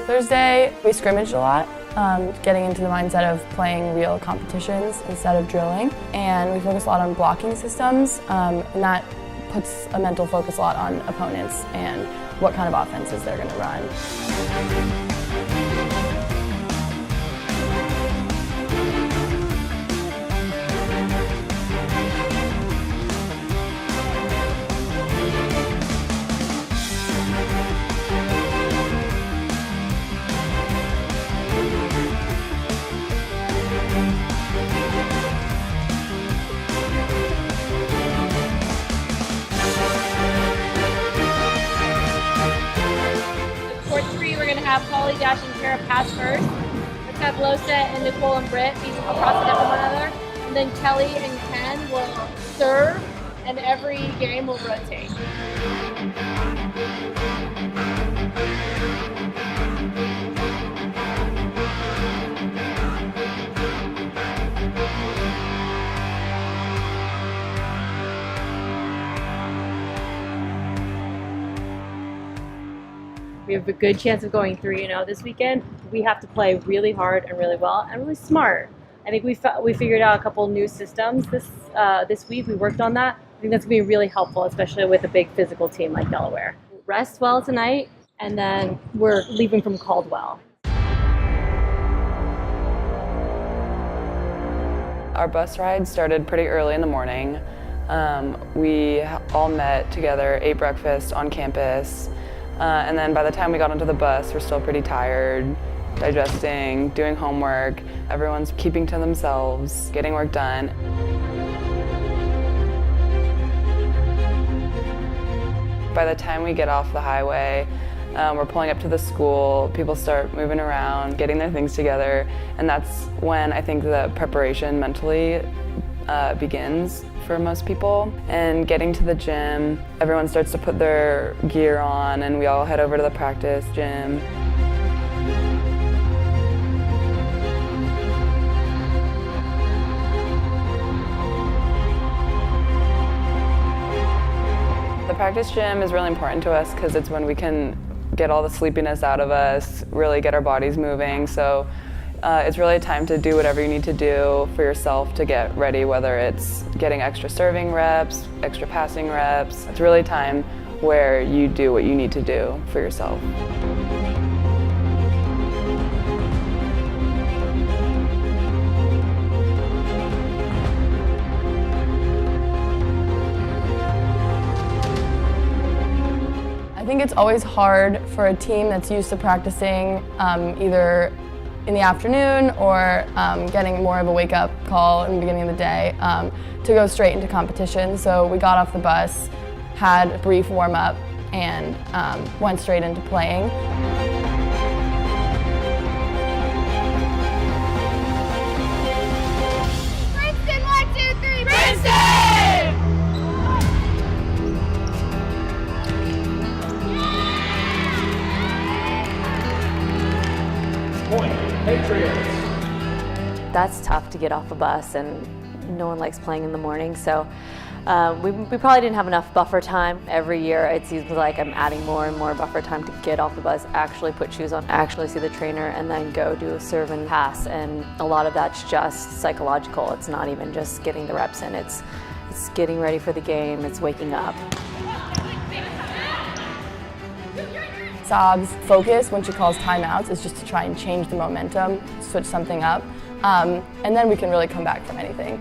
Thursday, we scrimmaged a lot, getting into the mindset of playing real competitions instead of drilling. And we focused a lot on blocking systems, and that puts a mental focus a lot on opponents and what kind of offenses they're going to run. Have Polly, Dash, and Kara pass first. Let's have Losa and Nicole and Britt be across the net from one another. And then Kelly and Ken will serve, and every game will rotate. We have a good chance of going 3-0 this weekend. We have to play really hard and really well and really smart. I think we figured out a couple new systems this week. We worked on that. I think that's going to be really helpful, especially with a big physical team like Delaware. Rest well tonight, and then we're leaving from Caldwell. Our bus ride started pretty early in the morning. We all met together, ate breakfast on campus. And then by the time we got onto the bus, we're still pretty tired, digesting, doing homework. Everyone's keeping to themselves, getting work done. By the time we get off the highway, we're pulling up to the school, people start moving around, getting their things together, and that's when I think the preparation mentally begins for most people. And getting to the gym, everyone starts to put their gear on and we all head over to the practice gym. The practice gym is really important to us because it's when we can get all the sleepiness out of us, really get our bodies moving. So it's really a time to do whatever you need to do for yourself to get ready, whether it's getting extra serving reps, extra passing reps. It's really a time where you do what you need to do for yourself. I think it's always hard for a team that's used to practicing either in the afternoon or getting more of a wake-up call in the beginning of the day to go straight into competition. So we got off the bus, had a brief warm-up, and went straight into playing. Princeton, 1, 2, 3, Princeton! Point, Patriots. That's tough to get off a bus, and no one likes playing in the morning, so we probably didn't have enough buffer time. Every year it seems like I'm adding more and more buffer time to get off the bus, actually put shoes on, actually see the trainer, and then go do a serve and pass. And a lot of that's just psychological. It's not even just getting the reps in. It's getting ready for the game. It's waking up. Saab's focus when she calls timeouts is just to try and change the momentum, switch something up, and then we can really come back from anything.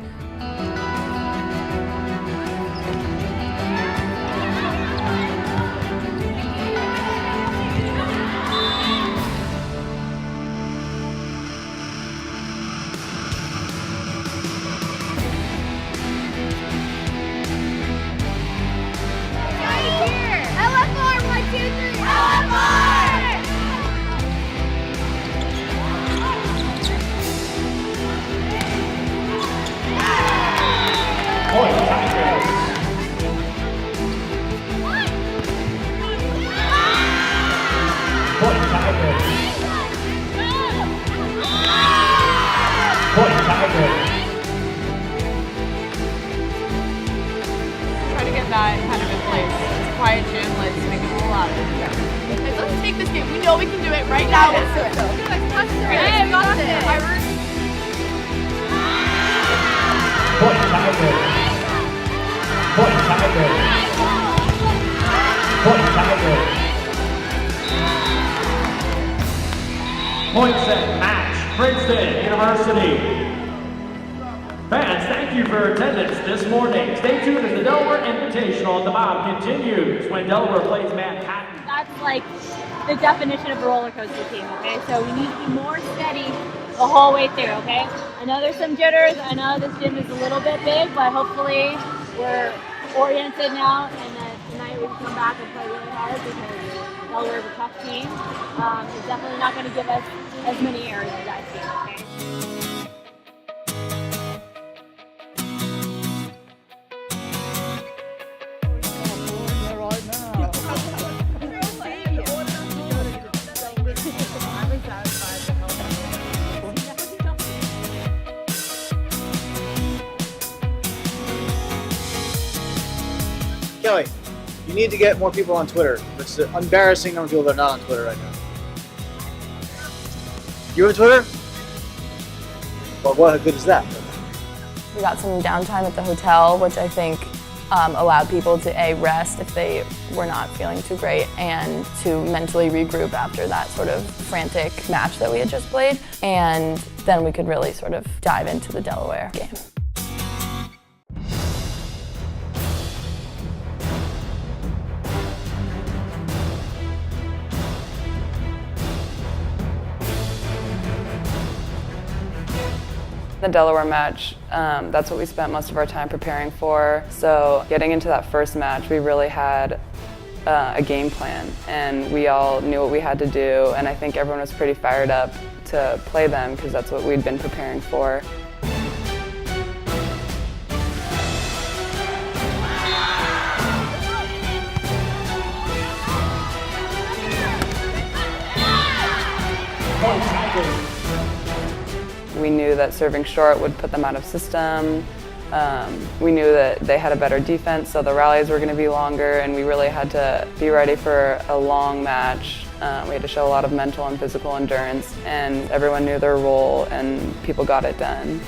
Yeah! quiet gym. Let's make a whole lot of it. Okay, let's take this game. We know we can do it right now. Let's do it. Hey, we got this. Point tiebreak. Point tiebreak. Point tiebreak. Point set match. Princeton University. Fans, thank you for attendance this morning. Stay tuned as the Delaware Invitational at the bottom continues when Delaware plays Manhattan. That's like the definition of a roller coaster team, okay? So we need to be more steady the whole way through, okay? I know there's some jitters. I know this gym is a little bit big, but hopefully we're oriented now and that tonight we can come back and play really hard because Delaware is a tough team. It's definitely not going to give us as many errors as that team, okay? Kelly, you need to get more people on Twitter. It's an embarrassing number of people that are not on Twitter right now. You on Twitter? Well, what good is that? We got some downtime at the hotel, which I think allowed people to rest if they were not feeling too great and to mentally regroup after that sort of frantic match that we had just played. And then we could really sort of dive into the Delaware game. The Delaware match, that's what we spent most of our time preparing for. So getting into that first match, we really had a game plan and we all knew what we had to do, and I think everyone was pretty fired up to play them because that's what we'd been preparing for. We knew that serving short would put them out of system. We knew that they had a better defense, so the rallies were going to be longer, and we really had to be ready for a long match. We had to show a lot of mental and physical endurance, and everyone knew their role, and people got it done.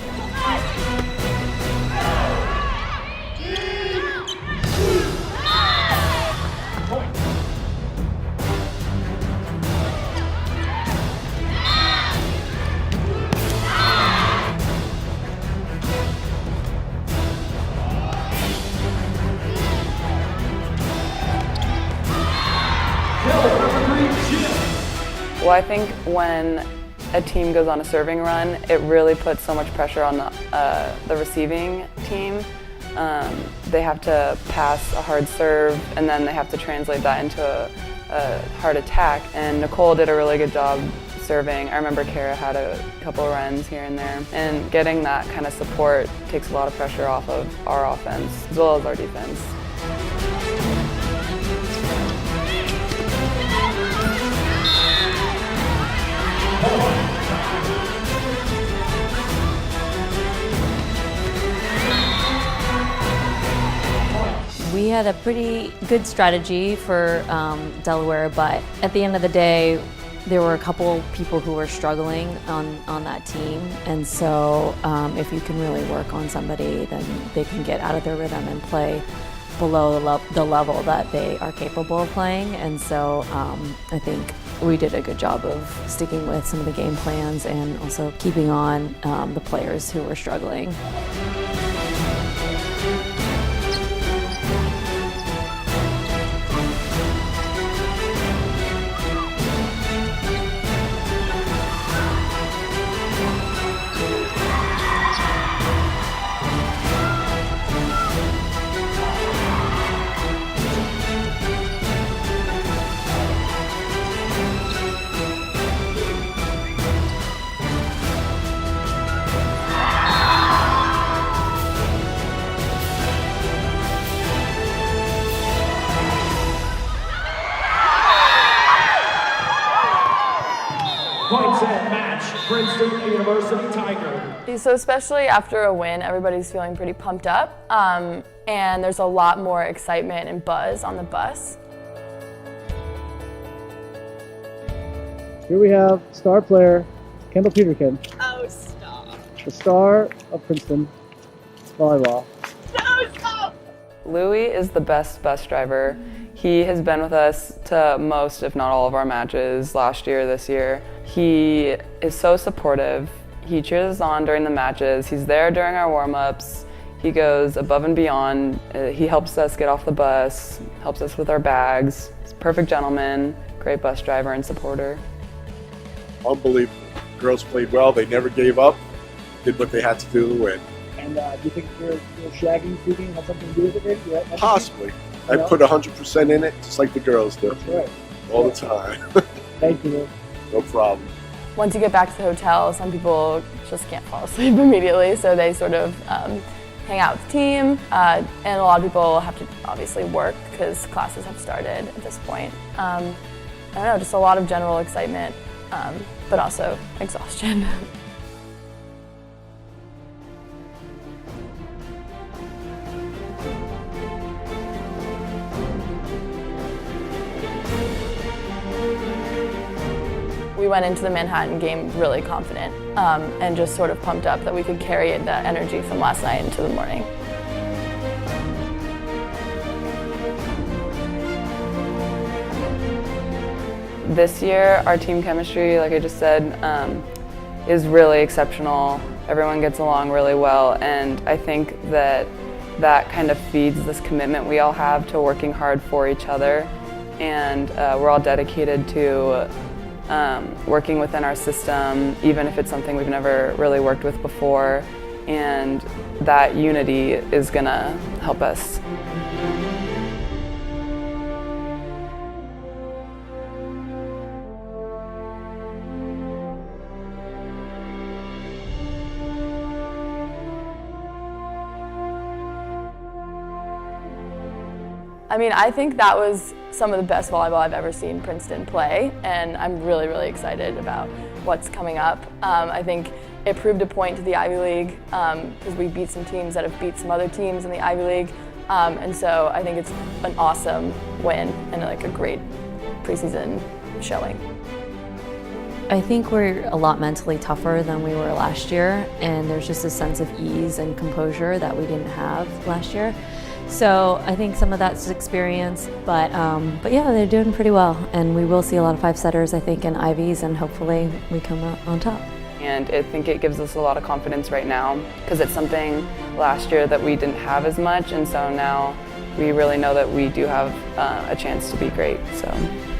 Well, I think when a team goes on a serving run, it really puts so much pressure on the receiving team. They have to pass a hard serve, and then they have to translate that into a hard attack. And Nicole did a really good job serving. I remember Kara had a couple runs here and there. And getting that kind of support takes a lot of pressure off of our offense, as well as our defense. We had a pretty good strategy for Delaware, but at the end of the day, there were a couple people who were struggling on that team, and so if you can really work on somebody, then they can get out of their rhythm and play below the level that they are capable of playing. And so I think we did a good job of sticking with some of the game plans and also keeping on the players who were struggling. Princeton University Tiger. So especially after a win, everybody's feeling pretty pumped up, and there's a lot more excitement and buzz on the bus. Here we have star player Kendall Peterkin, Oh, stop. the star of Princeton volleyball. No, stop. Louis is the best bus driver. He has been with us to most, if not all, of our matches last year, this year. He is so supportive. He cheers us on during the matches. He's there during our warm-ups. He goes above and beyond. He helps us get off the bus, helps us with our bags. He's a perfect gentleman, great bus driver and supporter. Unbelievable. Girls played well. They never gave up. Did what they had to do to win. And do you think your shagging, freaking had something to do with it? Yeah, Possibly. I put 100% in it, just like the girls do. That's right. All the time. Thank you. No problem. Once you get back to the hotel, some people just can't fall asleep immediately, so they sort of hang out with the team, and a lot of people have to obviously work because classes have started at this point. I don't know, just a lot of general excitement, but also exhaustion. We went into the Manhattan game really confident and just sort of pumped up that we could carry the energy from last night into the morning. This year, our team chemistry, like I just said, is really exceptional. Everyone gets along really well, and I think that kind of feeds this commitment we all have to working hard for each other, and we're all dedicated to working within our system, even if it's something we've never really worked with before, and that unity is gonna help us. I mean, I think that was some of the best volleyball I've ever seen Princeton play, and I'm really, really excited about what's coming up. I think it proved a point to the Ivy League because we beat some teams that have beat some other teams in the Ivy League, and so I think it's an awesome win and like a great preseason showing. I think we're a lot mentally tougher than we were last year, and there's just a sense of ease and composure that we didn't have last year. So I think some of that's experience, but yeah, they're doing pretty well, and we will see a lot of 5-setters, I think, in Ivies, and hopefully we come out on top. And I think it gives us a lot of confidence right now because it's something last year that we didn't have as much, and so now we really know that we do have a chance to be great. So.